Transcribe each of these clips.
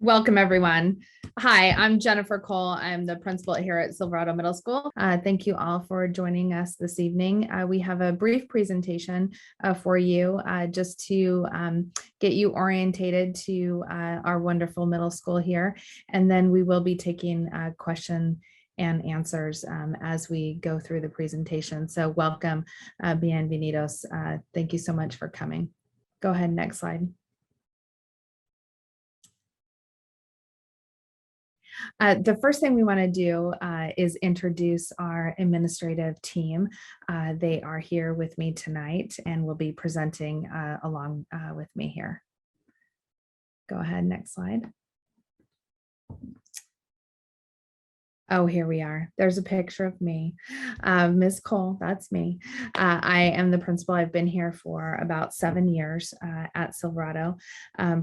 Welcome, everyone. Hi, I'm Jennifer Cole. I'm the principal here at Silverado Middle School. Thank you all for joining us this evening. We have a brief presentation for you just to get you orientated to our wonderful middle school here. And then we will be taking question and answers as we go through the presentation. So welcome, bienvenidos. Thank you so much for coming. Go ahead, next slide. The first thing we want to do is introduce our administrative team. They are here with me tonight and will be presenting along with me here. Go ahead, next slide. Oh, here we are. There's a picture of me. Ms. Cole, that's me. I am the principal. I've been here for about 7 years at Silverado.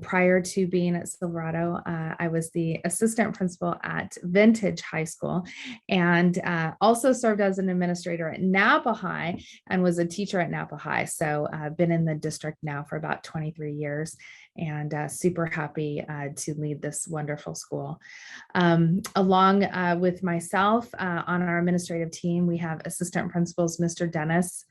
Prior to being at Silverado, I was the assistant principal at Vintage High School and also served as an administrator at Napa High and was a teacher at Napa High. So I've been in the district now for about 23 years and super happy to lead this wonderful school. Along with myself on our administrative team, we have assistant principals, Mr. Dennis.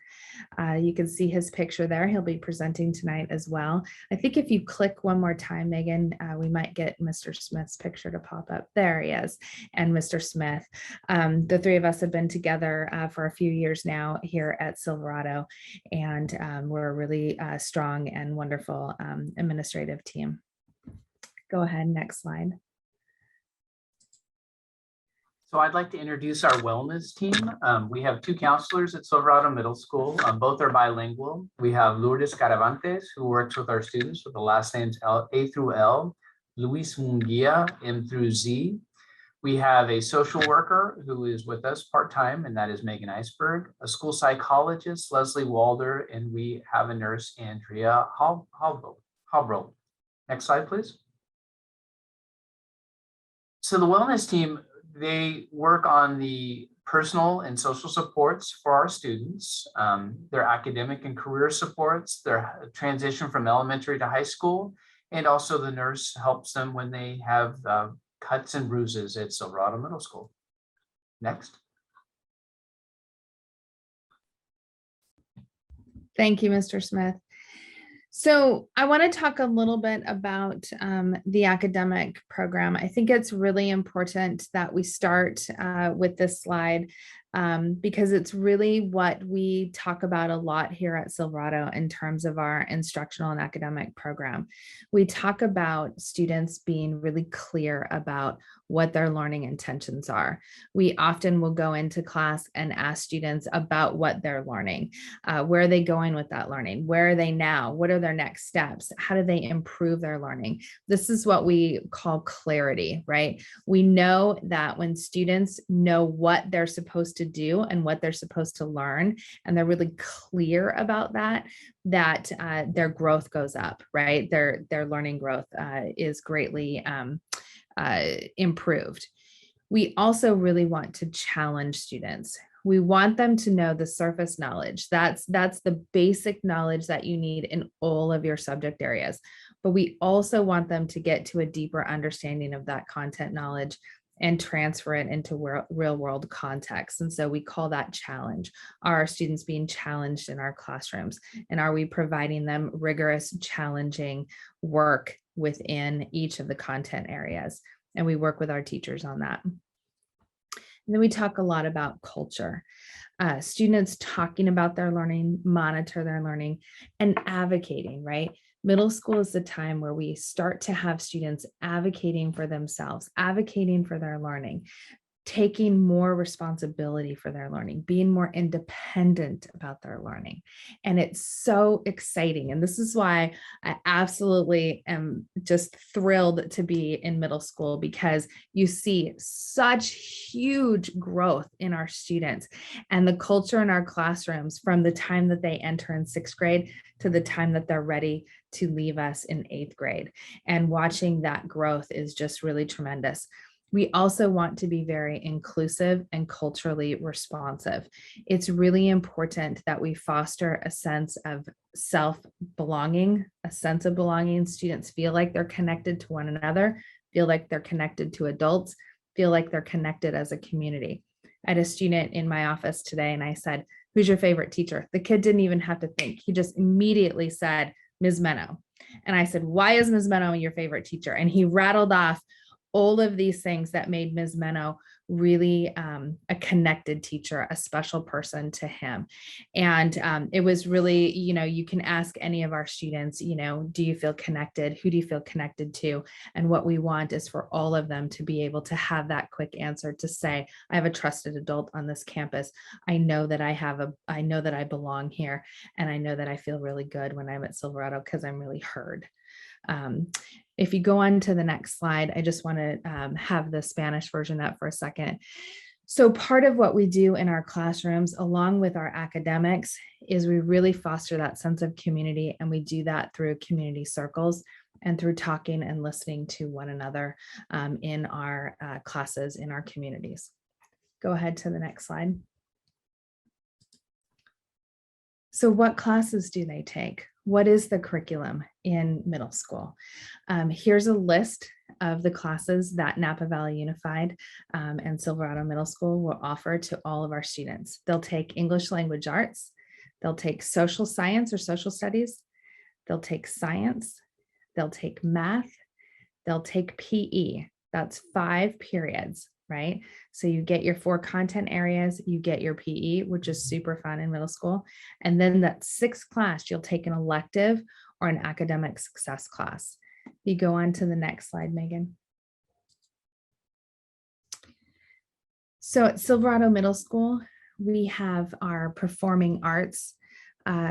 You can see his picture there. He'll be presenting tonight as well. I think if you click one more time, Megan, we might get Mr. Smith's picture to pop up. There he is, and Mr. Smith. The three of us have been together for a few years now here at Silverado, and we're a really strong and wonderful administrative team. Go ahead, next slide. So I'd like to introduce our wellness team. We have 2 counselors at Silverado Middle School. Both are bilingual. We have Lourdes Caravantes, who works with our students with the last names A through L, Luis Munguia, M through Z. We have a social worker who is with us part-time, and that is Megan Iceberg, a school psychologist, Leslie Walder, and we have a nurse, Andrea Halbro. Next slide, please. So the wellness team, they work on the personal and social supports for our students, their academic and career supports, their transition from elementary to high school, and also the nurse helps them when they have cuts and bruises at Silverado Middle School. Next. Thank you, Mr. Smith. So I want to talk a little bit about the academic program. I think it's really important that we start with this slide because it's really what we talk about a lot here at Silverado in terms of our instructional and academic program. We talk about students being really clear about what their learning intentions are. We often will go into class and ask students about what they're learning. Where are they going with that learning? Where are they now? What are their next steps? How do they improve their learning? This is what we call clarity, right? We know that when students know what they're supposed to do and what they're supposed to learn, and they're really clear about that, their growth goes up, right? Their learning growth is greatly improved. We also really want to challenge students. We want them to know the surface knowledge. That's the basic knowledge that you need in all of your subject areas. But we also want them to get to a deeper understanding of that content knowledge and transfer it into real world context. And so we call that challenge. Are our students being challenged in our classrooms? And are we providing them rigorous, challenging work within each of the content areas? And we work with our teachers on that. And then we talk a lot about culture. Students talking about their learning, monitor their learning, and advocating, right? Middle school is the time where we start to have students advocating for themselves, advocating for their learning, taking more responsibility for their learning, being more independent about their learning. And it's so exciting. And this is why I absolutely am just thrilled to be in middle school, because you see such huge growth in our students and the culture in our classrooms from the time that they enter in 6th grade to the time that they're ready to leave us in 8th grade. And watching that growth is just really tremendous. We also want to be very inclusive and culturally responsive. It's really important that we foster a sense of self-belonging, a sense of belonging. Students feel like they're connected to one another, feel like they're connected to adults, feel like they're connected as a community. I had a student in my office today and I said, "Who's your favorite teacher?" The kid didn't even have to think. He just immediately said, "Ms. Meno." And I said, "Why is Ms. Meno your favorite teacher?" And he rattled off all of these things that made Ms. Meno really a connected teacher, a special person to him. And it was really, you can ask any of our students, do you feel connected? Who do you feel connected to? And what we want is for all of them to be able to have that quick answer to say, I have a trusted adult on this campus. I know that I know that I belong here. And I know that I feel really good when I'm at Silverado because I'm really heard. If you go on to the next slide, I just want to have the Spanish version up for a second. So part of what we do in our classrooms, along with our academics, is we really foster that sense of community, and we do that through community circles and through talking and listening to one another in our classes, in our communities. Go ahead to the next slide. So what classes do they take? What is the curriculum in middle school? Here's a list of the classes that Napa Valley Unified and Silverado Middle School will offer to all of our students. They'll take English language arts, they'll take social science or social studies, they'll take science, they'll take math, they'll take PE. That's 5 periods, right? So you get your 4 content areas, you get your PE, which is super fun in middle school. And then that 6th class, you'll take an elective or an academic success class. You go on to the next slide, Megan. So at Silverado Middle School, we have our performing arts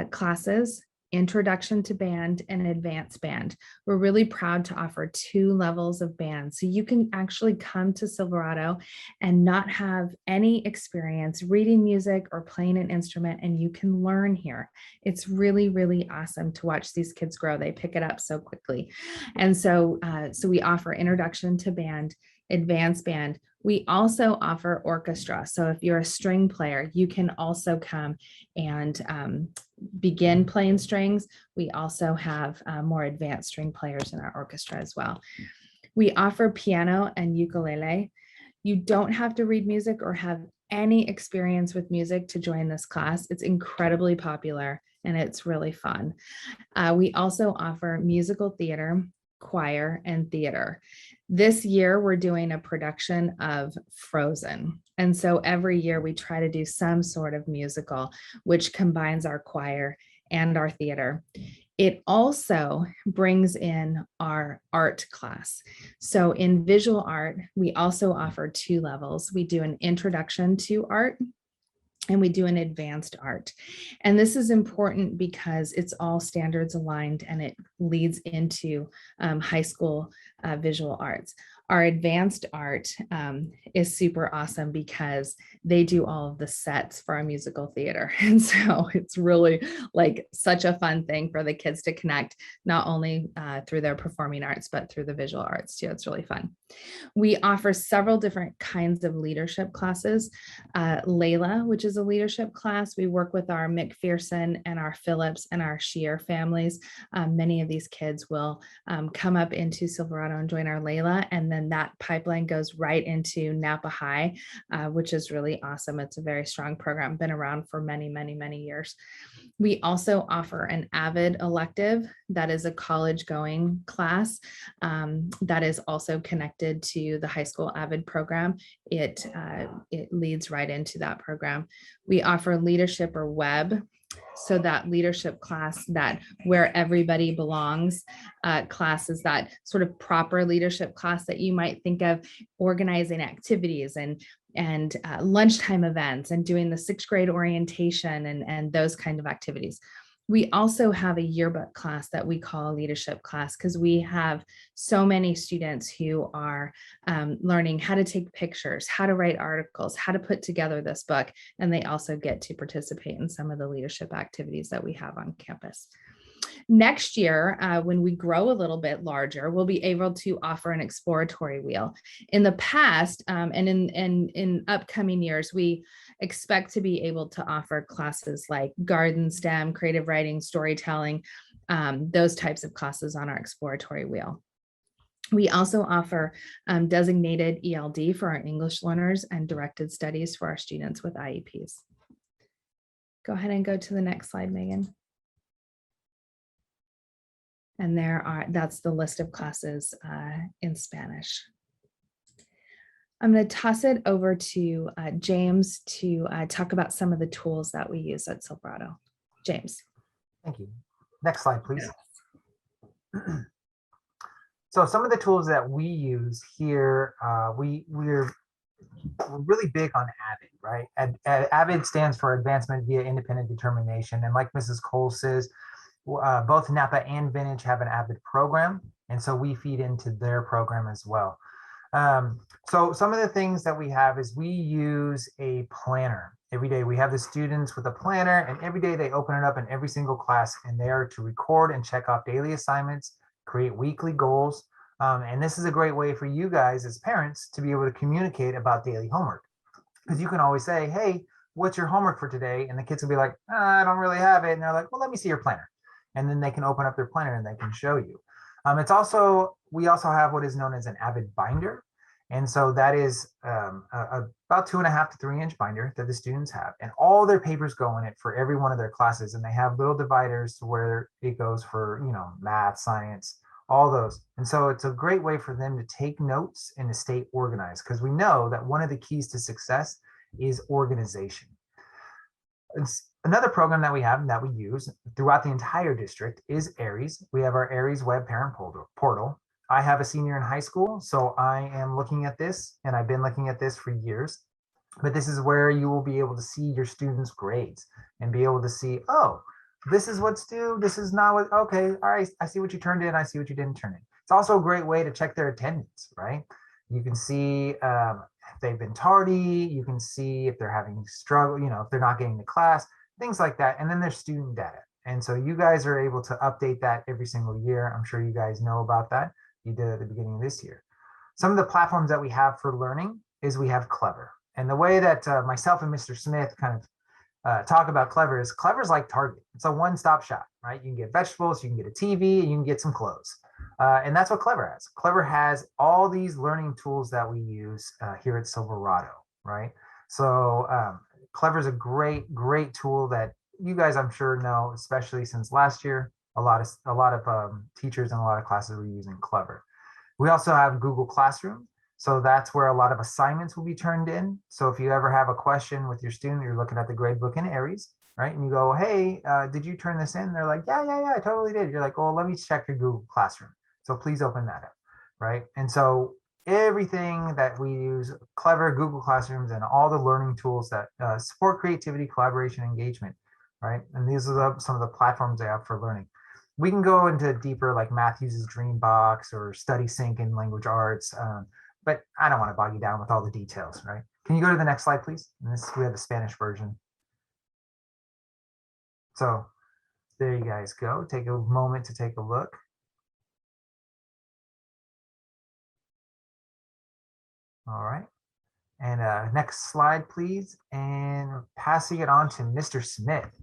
classes, Introduction to Band and Advanced Band. We're really proud to offer 2 levels of band. So you can actually come to Silverado and not have any experience reading music or playing an instrument, and you can learn here. It's really, really awesome to watch these kids grow. They pick it up so quickly. And so, so we offer Introduction to Band, Advanced Band. We also offer orchestra. So if you're a string player, you can also come and begin playing strings. We also have more advanced string players in our orchestra as well. We offer piano and ukulele. You don't have to read music or have any experience with music to join this class. It's incredibly popular and it's really fun. We also offer musical theater, choir, and theater. This year, we're doing a production of Frozen. And so every year we try to do some sort of musical, which combines our choir and our theater. It also brings in our art class. So in visual art, we also offer 2 levels. We do an introduction to art, and we do an advanced art. And this is important because it's all standards aligned and it leads into high school visual arts. Our advanced art is super awesome because they do all of the sets for our musical theater. And so it's really like such a fun thing for the kids to connect, not only through their performing arts, but through the visual arts too. It's really fun. We offer several different kinds of leadership classes. Layla, which is a leadership class, we work with our McPherson and our Phillips and our Shear families. Many of these kids will come up into Silverado and join our Layla, and then that pipeline goes right into Napa High, which is really awesome. It's a very strong program, been around for many, many, many years. We also offer an AVID elective that is a college going class that is also connected to the high school AVID program. It leads right into that program. We offer leadership or web. So that leadership class, that where everybody belongs class, is that sort of proper leadership class that you might think of organizing activities and lunchtime events and doing the 6th grade orientation and those kind of activities. We also have a yearbook class that we call a leadership class because we have so many students who are learning how to take pictures, how to write articles, how to put together this book, and they also get to participate in some of the leadership activities that we have on campus. Next year, when we grow a little bit larger, we'll be able to offer an exploratory wheel. In the past, and in upcoming years, we expect to be able to offer classes like garden STEM, creative writing, storytelling, those types of classes on our exploratory wheel. We also offer designated ELD for our English learners and directed studies for our students with IEPs. Go ahead and go to the next slide, Megan. And that's the list of classes in Spanish. I'm going to toss it over to James to talk about some of the tools that we use at Silverado. James. Thank you. Next slide, please. So some of the tools that we use here, we're really big on AVID, right? AVID stands for Advancement via Independent Determination. And like Mrs. Cole says, both Napa and Vintage have an AVID program. And so we feed into their program as well. So some of the things that we have is we use a planner. Every day we have the students with a planner, and every day they open it up in every single class, and they are to record and check off daily assignments, create weekly goals. And this is a great way for you guys as parents to be able to communicate about daily homework. Because you can always say, hey, what's your homework for today? And the kids will be like, I don't really have it. And they're like, well, let me see your planner. And then they can open up their planner and they can show you. We also have what is known as an AVID binder. And so that is about 2.5 to 3 inch binder that the students have, and all their papers go in it for every one of their classes. And they have little dividers to where it goes for, math, science, all those. And so it's a great way for them to take notes and to stay organized, because we know that one of the keys to success is organization. Another program that we have and that we use throughout the entire district is Aries. We have our Aries web parent portal. I have a senior in high school, so I am looking at this, and I've been looking at this for years. But this is where you will be able to see your students' grades and be able to see, oh, this is what's due. This is not what, okay, all right, I see what you turned in. I see what you didn't turn in. It's also a great way to check their attendance, right? You can see if they've been tardy. You can see if they're having struggle, if they're not getting to class, things like that. And then there's student data. And so you guys are able to update that every single year. I'm sure you guys know about that. You did at the beginning of this year. Some of the platforms that we have for learning is we have Clever. And the way that myself and Mr. Smith kind of talk about Clever is like Target. It's a one-stop shop, right? You can get vegetables, you can get a TV, and you can get some clothes. And that's what Clever has. Clever has all these learning tools that we use here at Silverado, right? So Clever is a great, great tool that you guys, I'm sure, know, especially since last year. A lot of teachers and a lot of classes were using Clever. We also have Google Classroom. So that's where a lot of assignments will be turned in. So if you ever have a question with your student, you're looking at the grade book in Aries, right? And you go, hey, did you turn this in? They're like, yeah, I totally did. You're like, well, let me check your Google Classroom. So please open that up, right? And so everything that we use, Clever, Google Classrooms, and all the learning tools that support creativity, collaboration, engagement, right? And these are some of the platforms they have for learning. We can go into deeper, like math uses Dreambox or Study Sync in language arts, but I don't want to bog you down with all the details, right? Can you go to the next slide, please? And we have the Spanish version. So there you guys go. Take a moment to take a look. All right. And next slide, please. And passing it on to Mr. Smith.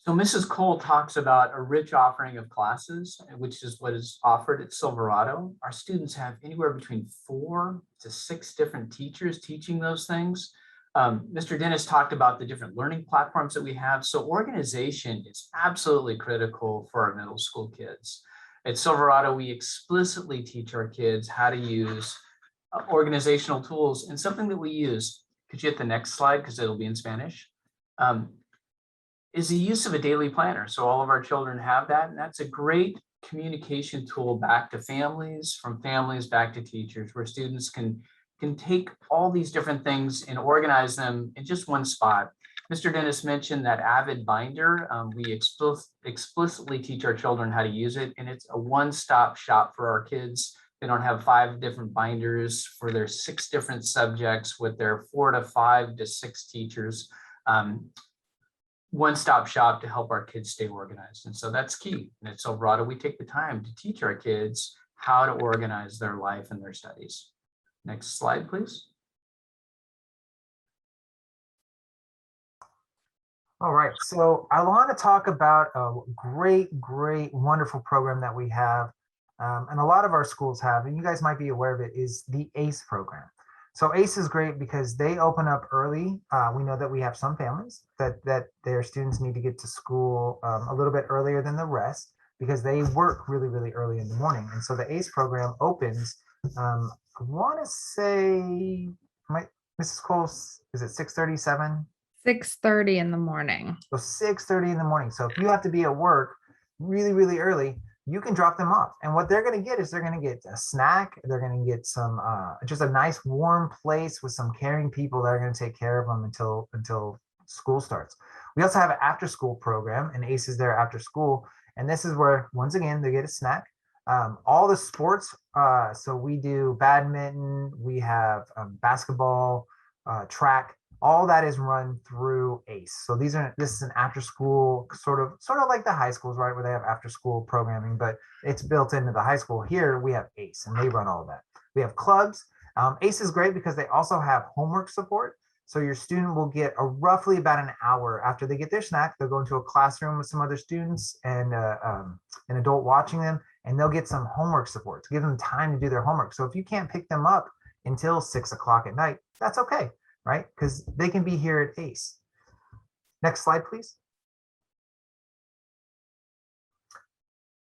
So Mrs. Cole talks about a rich offering of classes, which is what is offered at Silverado. Our students have anywhere between 4 to 6 different teachers teaching those things. Mr. Dennis talked about the different learning platforms that we have. So organization is absolutely critical for our middle school kids. At Silverado, we explicitly teach our kids how to use organizational tools, and something that we use, could you hit the next slide because it'll be in Spanish, is the use of a daily planner. So all of our children have that, and that's a great communication tool back to families, from families back to teachers, where students can take all these different things and organize them in just one spot. Mr. Dennis mentioned that AVID binder. We explicitly teach our children how to use it, and it's a one-stop shop for our kids. They don't have 5 different binders for their 6 different subjects with their 4 to 5 to 6 teachers. One-stop shop to help our kids stay organized. And so that's key. And at Silverado, we take the time to teach our kids how to organize their life and their studies. Next slide, please. All right, so I want to talk about a great, wonderful program that we have and a lot of our schools have, and you guys might be aware of it, is the ACE program. So ACE is great because they open up early. We know that we have some families that their students need to get to school a little bit earlier than the rest because they work really, really early in the morning. And so the ACE program opens, I want to say, Mrs. Cole, is it 6:37? 6:30 in the morning. So 6:30 in the morning. So if you have to be at work really, really early, you can drop them off. And what they're going to get is they're going to get a snack. They're going to get some, just a nice warm place with some caring people that are going to take care of them until school starts. We also have an after school program, and ACE is there after school. And this is where, once again, they get a snack. All the sports, so we do badminton, we have basketball, track, all that is run through ACE. So this is an after school sort of like the high schools, right, where they have after school programming, but it's built into the high school. Here we have ACE and they run all of that. We have clubs. ACE is great because they also have homework support. So your student will get roughly about an hour after they get their snack. They'll go into a classroom with some other students and an adult watching them, and they'll get some homework support to give them time to do their homework. So if you can't pick them up until 6 o'clock at night, that's okay, right? Because they can be here at ACE. Next slide, please.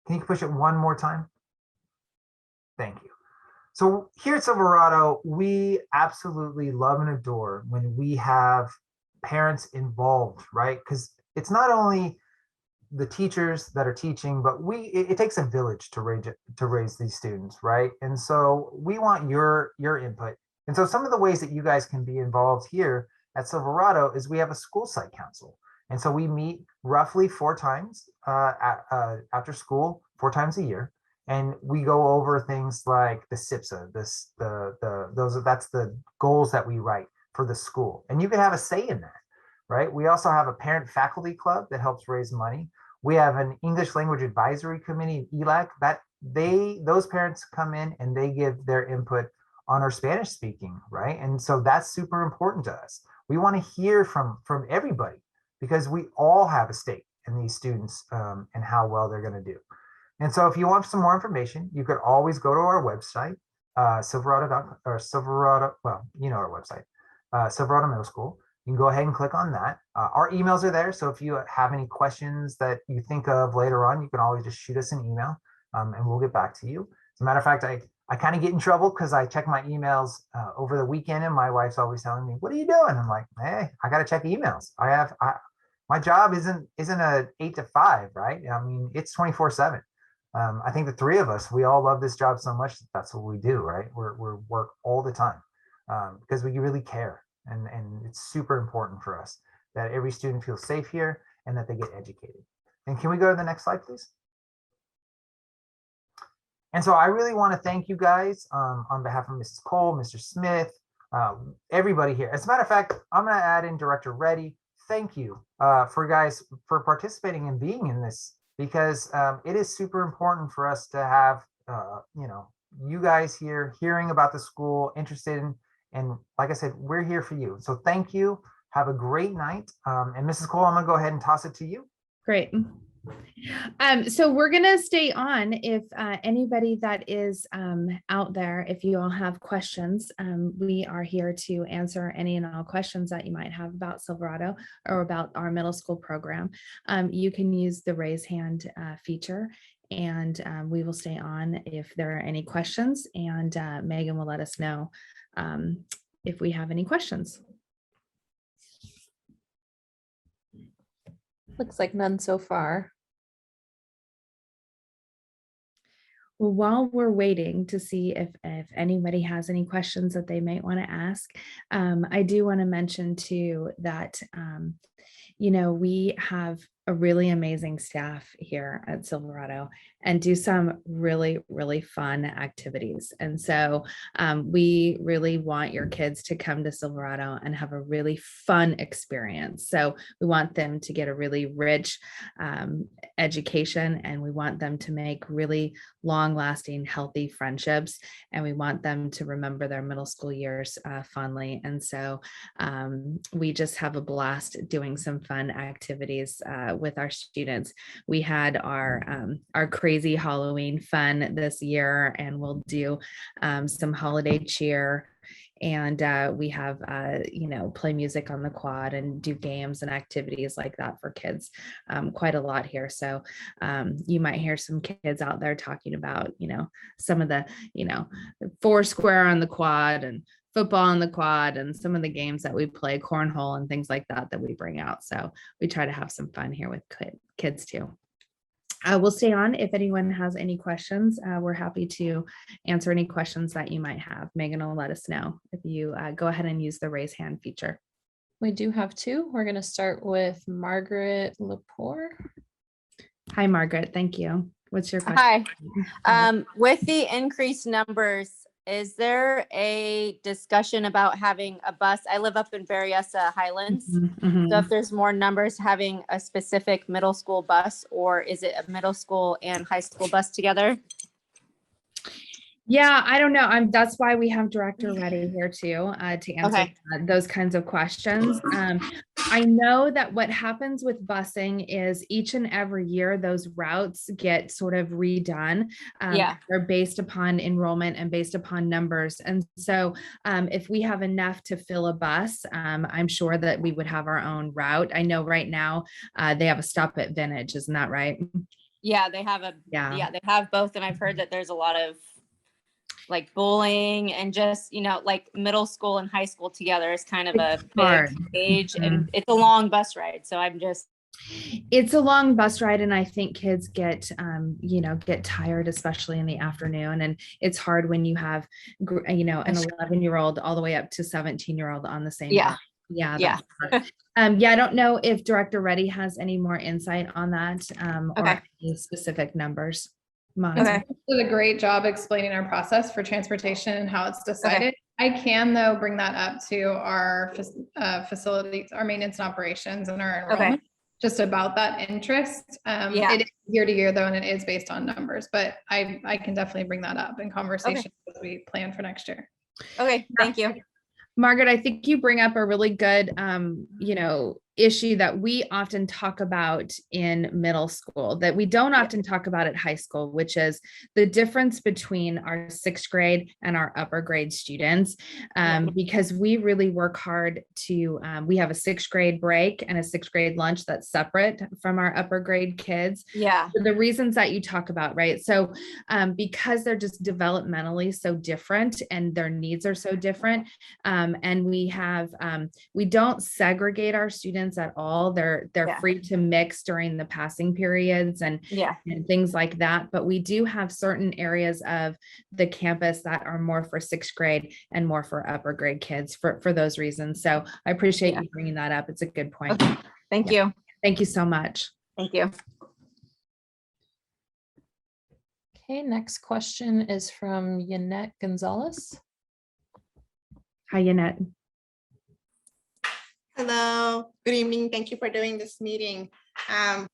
Can you push it one more time? Thank you. So here at Silverado, we absolutely love and adore when we have parents involved, right? Because it's not only the teachers that are teaching, but it takes a village to raise these students, right? And so we want your input. And so some of the ways that you guys can be involved here at Silverado is we have a school site council. And so we meet roughly 4 times after school, 4 times a year. And we go over things like the SIPSA, that's the goals that we write for the school. And you can have a say in that, right? We also have a parent faculty club that helps raise money. We have an English language advisory committee, ELAC, those parents come in and they give their input on our Spanish speaking, right? And so that's super important to us. We want to hear from everybody because we all have a stake in these students and how well they're going to do. And so if you want some more information, you could always go to our website, Silverado, well, you know our website, Silverado Middle School. You can go ahead and click on that. Our emails are there. So if you have any questions that you think of later on, you can always just shoot us an email and we'll get back to you. As a matter of fact, I kind of get in trouble because I check my emails over the weekend and my wife's always telling me, what are you doing? I'm like, hey, I got to check emails. My job isn't a 8 to 5, right? I mean, it's 24/7. I think the 3 of us, we all love this job so much that that's what we do, right? We're work all the time because we really care. And it's super important for us that every student feels safe here and that they get educated. And can we go to the next slide, please? And so I really want to thank you guys on behalf of Mrs. Cole, Mr. Smith, everybody here. As a matter of fact, I'm going to add in Director Reddy. Thank you for participating and being in this, because it is super important for us to have you guys here hearing about the school, interested in, and like I said, we're here for you. So thank you. Have a great night. And Mrs. Cole, I'm gonna go ahead and toss it to you. Great. So we're going to stay on if anybody that is out there, if you all have questions, we are here to answer any and all questions that you might have about Silverado or about our middle school program. You can use the raise hand feature and we will stay on if there are any questions, and Megan will let us know if we have any questions. Looks like none so far. Well, while we're waiting to see if anybody has any questions that they might want to ask, I do want to mention too that, we have a really amazing staff here at Silverado and do some really, really fun activities. And so we really want your kids to come to Silverado and have a really fun experience. So we want them to get a really rich education, and we want them to make really long-lasting, healthy friendships, and we want them to remember their middle school years fondly. And so we just have a blast doing some fun activities with our students. We had our crazy Halloween fun this year, and we'll do some holiday cheer. And we have, play music on the quad and do games and activities like that for kids quite a lot here. So you might hear some kids out there talking about, some of the, foursquare on the quad and football on the quad and some of the games that we play, cornhole and things like that we bring out. So we try to have some fun here with kids too. We'll stay on if anyone has any questions. We're happy to answer any questions that you might have. Megan will let us know if you go ahead and use the raise hand feature. We do have two. We're going to start with Margaret Lepore. Hi, Margaret. Thank you. What's your question? Hi. With the increased numbers, is there a discussion about having a bus? I live up in Berryessa Highlands. Mhm. So if there's more numbers, having a specific middle school bus, or is it a middle school and high school bus together? Yeah, I don't know. That's why we have Director Reddy here too, to answer those kinds of questions. I know that what happens with busing is each and every year, those routes get sort of redone. They're based upon enrollment and based upon numbers. And so if we have enough to fill a bus, I'm sure that we would have our own route. I know right now they have a stop at Vintage, isn't that right? Yeah, they have they have both. And I've heard that there's a lot of like bowling and just, like middle school and high school together is kind of a big age and it's a long bus ride. So it's a long bus ride. And I think kids get tired, especially in the afternoon. And it's hard when you have, an 11-year-old all the way up to 17-year-old on the same bus. Yeah. I don't know if Director Reddy has any more insight on that or any specific numbers. Did a great job explaining our process for transportation and how it's decided. I can though bring that up to our facilities, our maintenance and operations and our enrollment, just about that interest. It is year to year though, and it is based on numbers, but I can definitely bring that up in conversation as we plan for next year. Okay, thank you. Margaret, I think you bring up a really good, issue that we often talk about in middle school that we don't often talk about at high school, which is the difference between our 6th grade and our upper grade students. Because we really work hard to, we have a 6th grade break and a 6th grade lunch that's separate from our upper grade kids. For the reasons that you talk about, right? So because they're just developmentally so different and their needs are so different, and we have, we don't segregate our students at all. They're free to mix during the passing periods and things like that. But we do have certain areas of the campus that are more for 6th grade and more for upper grade kids for those reasons. So I appreciate you bringing that up. It's a good point. Thank you. Thank you so much. Thank you. Okay, next question is from Yanette Gonzalez. Hi, Yanette. Hello, good evening. Thank you for doing this meeting.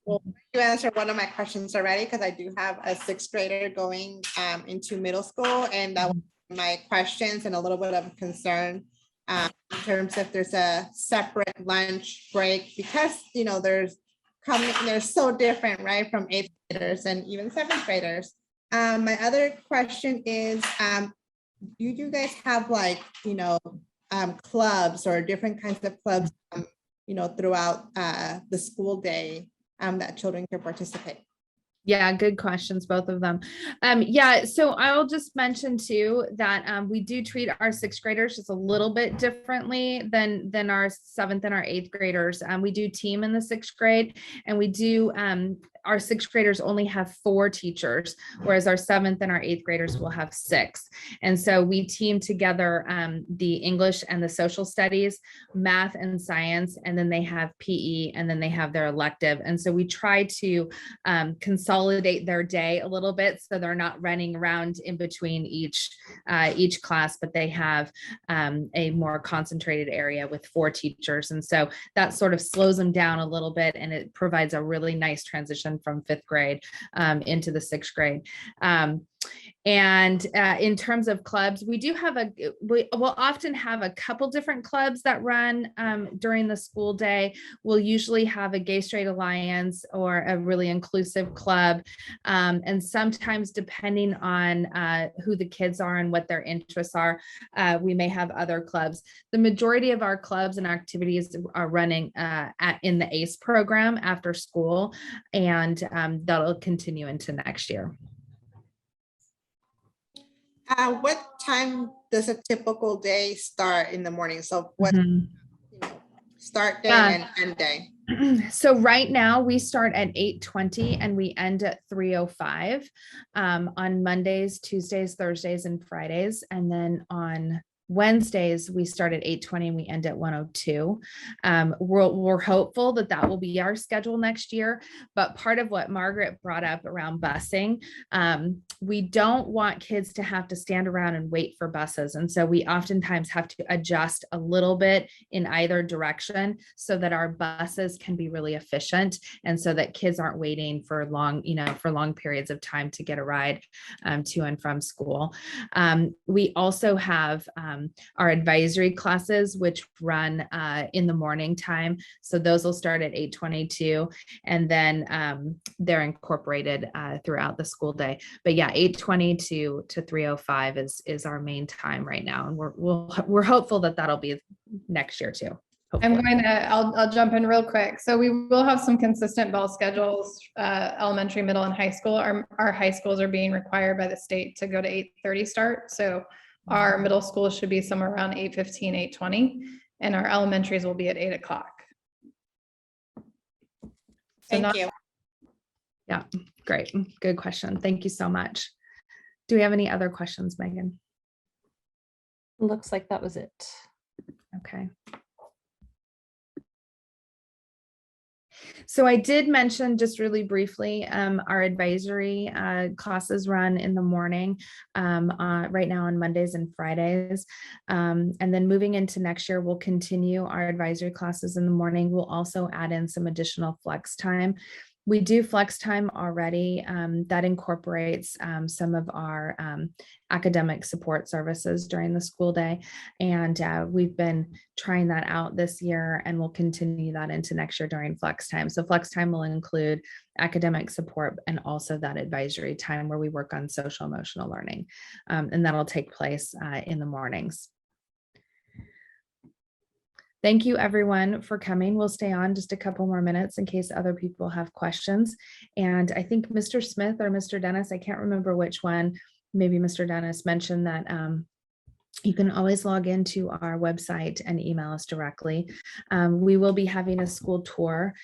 Well, you answered one of my questions already because I do have a 6th grader going into middle school, and that was my questions and a little bit of concern in terms of there's a separate lunch break because they're so different, right, from 8th graders and even 7th graders. My other question is, do you guys have clubs or different kinds of clubs, throughout the school day that children can participate? Yeah, good questions, both of them. So I will just mention too that we do treat our 6th graders just a little bit differently than our 7th and our 8th graders. We do team in the 6th grade, and we do our 6th graders only have 4 teachers, whereas our 7th and our 8th graders will have 6. And so we team together the English and the social studies, math and science, and then they have PE, and then they have their elective. And so we try to consolidate their day a little bit so they're not running around in between each class, but they have a more concentrated area with 4 teachers. And so that sort of slows them down a little bit, and it provides a really nice transition from 5th grade into the 6th grade. And in terms of clubs, we'll often have a couple different clubs that run during the school day. We'll usually have a Gay Straight Alliance or a really inclusive club. And sometimes depending on who the kids are and what their interests are, we may have other clubs. The majority of our clubs and activities are running in the ACE program after school, and that'll continue into next year. What time does a typical day start in the morning? So what start day and end day? So right now we start at 8:20 and we end at 3:05 on Mondays, Tuesdays, Thursdays, and Fridays. And then on Wednesdays, we start at 8:20 and we end at 1:02. We're hopeful that that will be our schedule next year. But part of what Margaret brought up around busing, we don't want kids to have to stand around and wait for buses. And so we oftentimes have to adjust a little bit in either direction so that our buses can be really efficient and so that kids aren't waiting for long periods of time to get a ride to and from school. We also have our advisory classes, which run in the morning time. So those will start at 8:22 and then they're incorporated throughout the school day. But yeah, 8:22 to 3:05 is our main time right now. And we're hopeful that that'll be next year too. Hopefully. I'll jump in real quick. So we will have some consistent bell schedules, elementary, middle, and high school. Our high schools are being required by the state to go to 8:30 start. So our middle school should be somewhere around 8:15, 8:20, and our elementaries will be at 8 o'clock. Thank you. Yeah, great. Good question. Thank you so much. Do we have any other questions, Megan? Looks like that was it. Okay. So I did mention just really briefly, our advisory classes run in the morning right now on Mondays and Fridays. And then moving into next year, we'll continue our advisory classes in the morning. We'll also add in some additional flex time. We do flex time already. That incorporates some of our academic support services during the school day. And we've been trying that out this year and we'll continue that into next year during flex time. So flex time will include academic support and also that advisory time where we work on social emotional learning. And that'll take place in the mornings. Thank you everyone for coming. We'll stay on just a couple more minutes in case other people have questions. And I think Mr. Smith or Mr. Dennis, I can't remember which one, maybe Mr. Dennis mentioned that you can always log into our website and email us directly. We will be having a school tour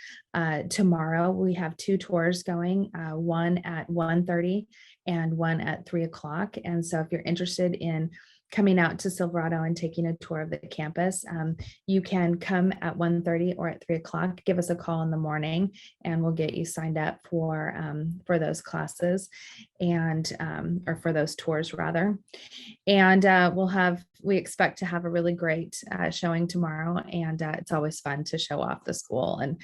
tomorrow. We have 2 tours going, one at 1:30 and one at 3 o'clock. And so if you're interested in coming out to Silverado and taking a tour of the campus, you can come at 1:30 or at 3 o'clock. Give us a call in the morning and we'll get you signed up for those classes and or for those tours rather. And we expect to have a really great showing tomorrow. And it's always fun to show off the school and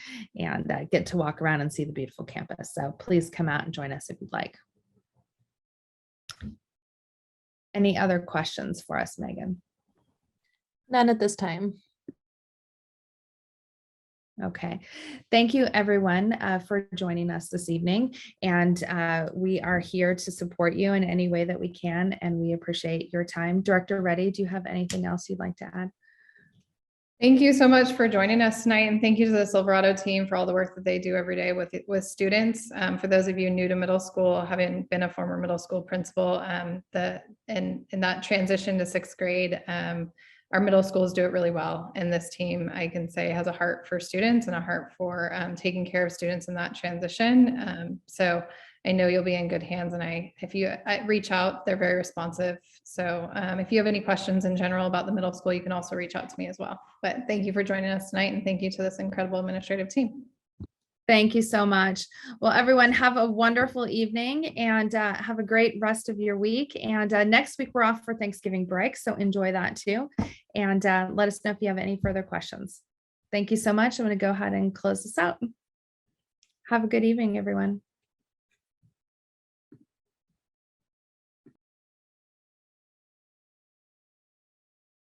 get to walk around and see the beautiful campus. So please come out and join us if you'd like. Any other questions for us, Megan? None at this time. Okay. Thank you everyone for joining us this evening. And we are here to support you in any way that we can. And we appreciate your time. Director Reddy, do you have anything else you'd like to add? Thank you so much for joining us tonight. And thank you to the Silverado team for all the work that they do every day with students. For those of you new to middle school, having been a former middle school principal, in that transition to 6th grade, our middle schools do it really well. And this team, I can say, has a heart for students and a heart for taking care of students in that transition. So I know you'll be in good hands, and if you reach out, they're very responsive. So if you have any questions in general about the middle school, you can also reach out to me as well. But thank you for joining us tonight, and thank you to this incredible administrative team. Thank you so much. Well, everyone have a wonderful evening and have a great rest of your week. And next week we're off for Thanksgiving break, so enjoy that too. And let us know if you have any further questions. Thank you so much. I'm going to go ahead and close this out. Have a good evening, everyone.